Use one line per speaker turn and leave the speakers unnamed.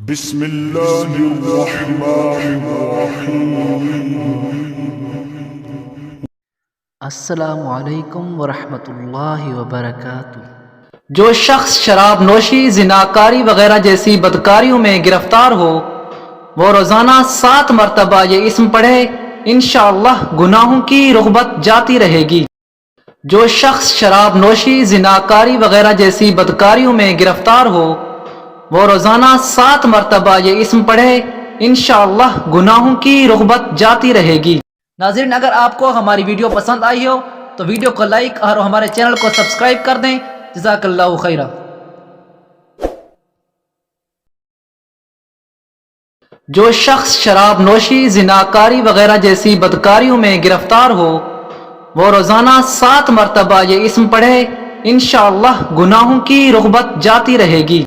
بسم اللہ الرحمن الرحیم۔
السلام علیکم ورحمۃ اللہ وبرکاتہ۔ جو شخص شراب نوشی، زناکاری وغیرہ جیسی بدکاریوں میں گرفتار ہو، وہ روزانہ 7 مرتبہ یہ اسم پڑھے، انشاءاللہ گناہوں کی رغبت جاتی رہے گی۔ جو شخص شراب نوشی، زناکاری وغیرہ جیسی بدکاریوں میں گرفتار ہو، وہ روزانہ 7 مرتبہ یہ اسم پڑھے، انشاءاللہ گناہوں کی رغبت جاتی رہے گی۔ ناظرین، اگر آپ کو ہماری ویڈیو پسند آئی ہو تو ویڈیو کو لائک اور ہمارے چینل کو سبسکرائب کر دیں۔ جزاک اللہ خیرہ۔ جو شخص شراب نوشی، زناکاری وغیرہ جیسی بدکاریوں میں گرفتار ہو، وہ روزانہ 7 مرتبہ یہ اسم پڑھے، انشاءاللہ گناہوں کی رغبت جاتی رہے گی۔